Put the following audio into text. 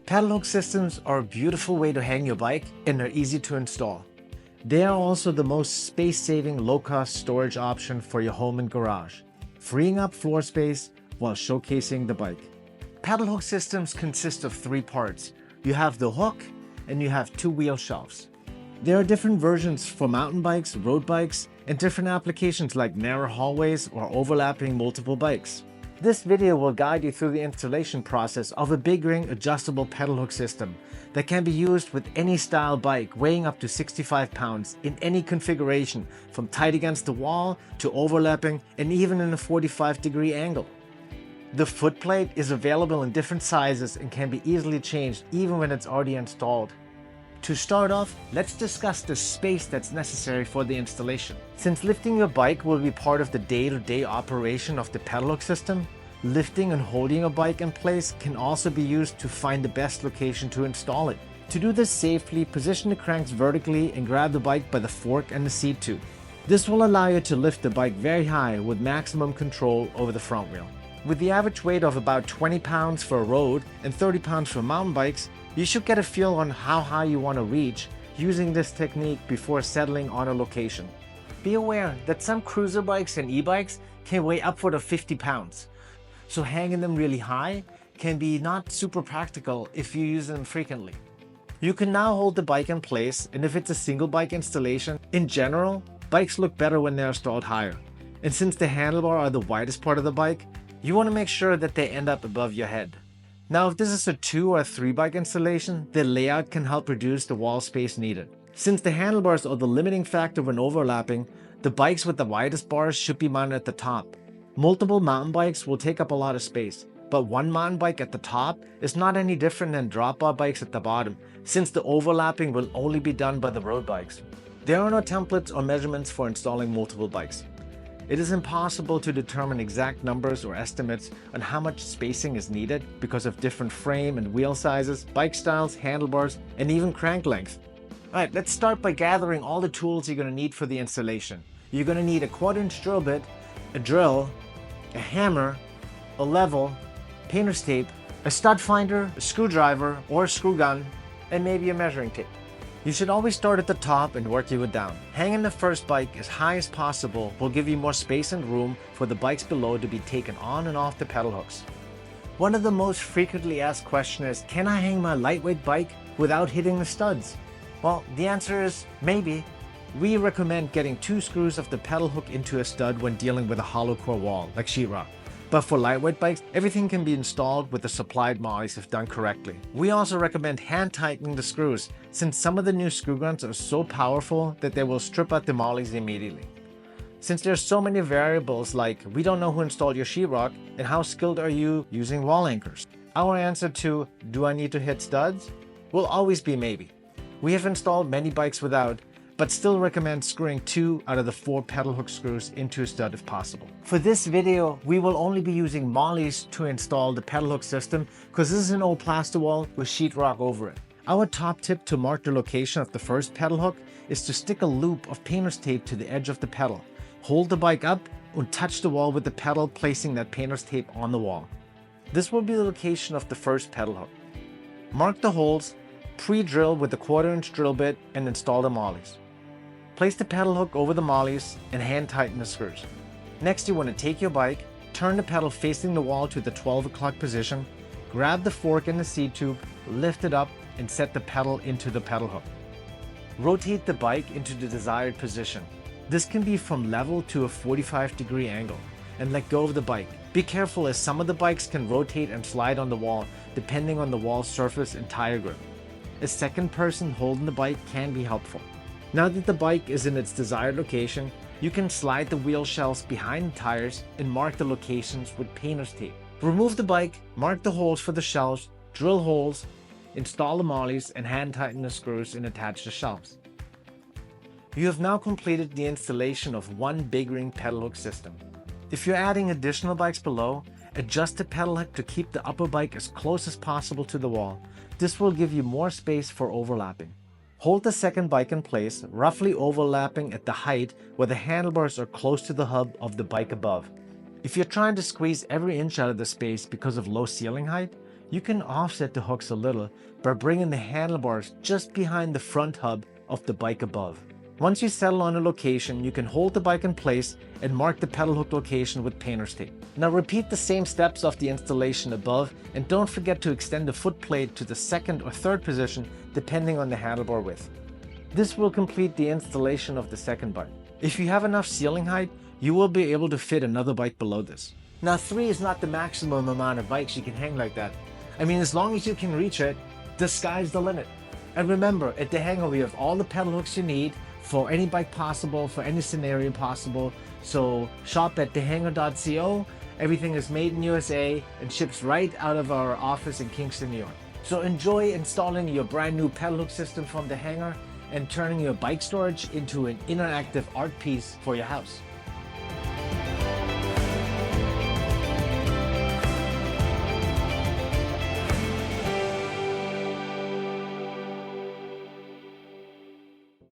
Pedal hook systems are a beautiful way to hang your bike and are easy to install. They are also the most space-saving, low-cost storage option for your home and garage, freeing up floor space while showcasing the bike. Pedal hook systems consist of three parts. You have the hook and you have two wheel shelves. There are different versions for mountain bikes, road bikes, and different applications like narrow hallways or overlapping multiple bikes. This video will guide you through the installation process of a BigRing adjustable pedal hook system that can be used with any style bike weighing up to 65 pounds in any configuration, from tight against the wall to overlapping and even in a 45-degree angle. The footplate is available in different sizes and can be easily changed even when it's already installed. To start off, let's discuss the space that's necessary for the installation. Since lifting your bike will be part of the day-to-day operation of the pedal hook system, lifting and holding a bike in place can also be used to find the best location to install it. To do this safely, position the cranks vertically and grab the bike by the fork and the seat tube. This will allow you to lift the bike very high with maximum control over the front wheel. With the average weight of about 20 pounds for a road and 30 pounds for mountain bikes, you should get a feel on how high you want to reach using this technique before settling on a location. Be aware that some cruiser bikes and e-bikes can weigh upward of 50 pounds, so hanging them really high can be not super practical if you use them frequently. You can now hold the bike in place, and if it's a single bike installation, in general, bikes look better when they're installed higher. And since the handlebar are the widest part of the bike, you want to make sure that they end up above your head. Now, if this is a 2 or 3 bike installation, the layout can help reduce the wall space needed. Since the handlebars are the limiting factor when overlapping, the bikes with the widest bars should be mounted at the top. Multiple mountain bikes will take up a lot of space, but one mountain bike at the top is not any different than drop bar bikes at the bottom, since the overlapping will only be done by the road bikes. There are no templates or measurements for installing multiple bikes. It is impossible to determine exact numbers or estimates on how much spacing is needed because of different frame and wheel sizes, bike styles, handlebars, and even crank length. Alright, let's start by gathering all the tools you're going to need for the installation. You're going to need a 1/4-inch drill bit, a drill, a hammer, a level, painter's tape, a stud finder, a screwdriver or a screw gun, and maybe a measuring tape. You should always start at the top and work your way down. Hanging the first bike as high as possible will give you more space and room for the bikes below to be taken on and off the pedal hooks. One of the most frequently asked questions is, can I hang my lightweight bike without hitting the studs? Well, the answer is maybe. We recommend getting 2 screws of the pedal hook into a stud when dealing with a hollow core wall, like sheetrock. But for lightweight bikes, everything can be installed with the supplied mollies if done correctly. We also recommend hand tightening the screws, since some of the new screw guns are so powerful that they will strip out the mollies immediately. Since there's so many variables like we don't know who installed your sheetrock and how skilled are you using wall anchors, our answer to do I need to hit studs will always be maybe. We have installed many bikes without, but still recommend screwing 2 out of the 4 pedal hook screws into a stud if possible. For this video, we will only be using mollies to install the pedal hook system because this is an old plaster wall with sheetrock over it. Our top tip to mark the location of the first pedal hook is to stick a loop of painter's tape to the edge of the pedal. Hold the bike up and touch the wall with the pedal, placing that painter's tape on the wall. This will be the location of the first pedal hook. Mark the holes, pre-drill with the 1/4-inch drill bit, and install the mollies. Place the pedal hook over the mollies and hand tighten the screws. Next, you want to take your bike, turn the pedal facing the wall to the 12 o'clock position, grab the fork and the seat tube, lift it up, and set the pedal into the pedal hook. Rotate the bike into the desired position. This can be from level to a 45-degree angle, and let go of the bike. Be careful, as some of the bikes can rotate and slide on the wall depending on the wall surface and tire grip. A second person holding the bike can be helpful. Now that the bike is in its desired location, you can slide the wheel shelves behind the tires and mark the locations with painter's tape. Remove the bike, mark the holes for the shelves, drill holes, install the mollies, and hand tighten the screws and attach the shelves. You have now completed the installation of one BigRing pedal hook system. If you're adding additional bikes below, adjust the pedal hook to keep the upper bike as close as possible to the wall. This will give you more space for overlapping. Hold the second bike in place, roughly overlapping at the height where the handlebars are close to the hub of the bike above. If you're trying to squeeze every inch out of the space because of low ceiling height, you can offset the hooks a little by bringing the handlebars just behind the front hub of the bike above. Once you settle on a location, you can hold the bike in place and mark the pedal hook location with painter's tape. Now repeat the same steps of the installation above, and don't forget to extend the foot plate to the second or third position depending on the handlebar width. This will complete the installation of the second bike. If you have enough ceiling height, you will be able to fit another bike below this. Now 3 is not the maximum amount of bikes you can hang like that. I mean, as long as you can reach it, the sky's the limit. And remember, at DaHANGER we have all the pedal hooks you need for any bike possible, for any scenario possible. So shop at dahanger.co. Everything is made in USA and ships right out of our office in Kingston, New York. So enjoy installing your brand new pedal hook system from DaHANGER and turning your bike storage into an interactive art piece for your house.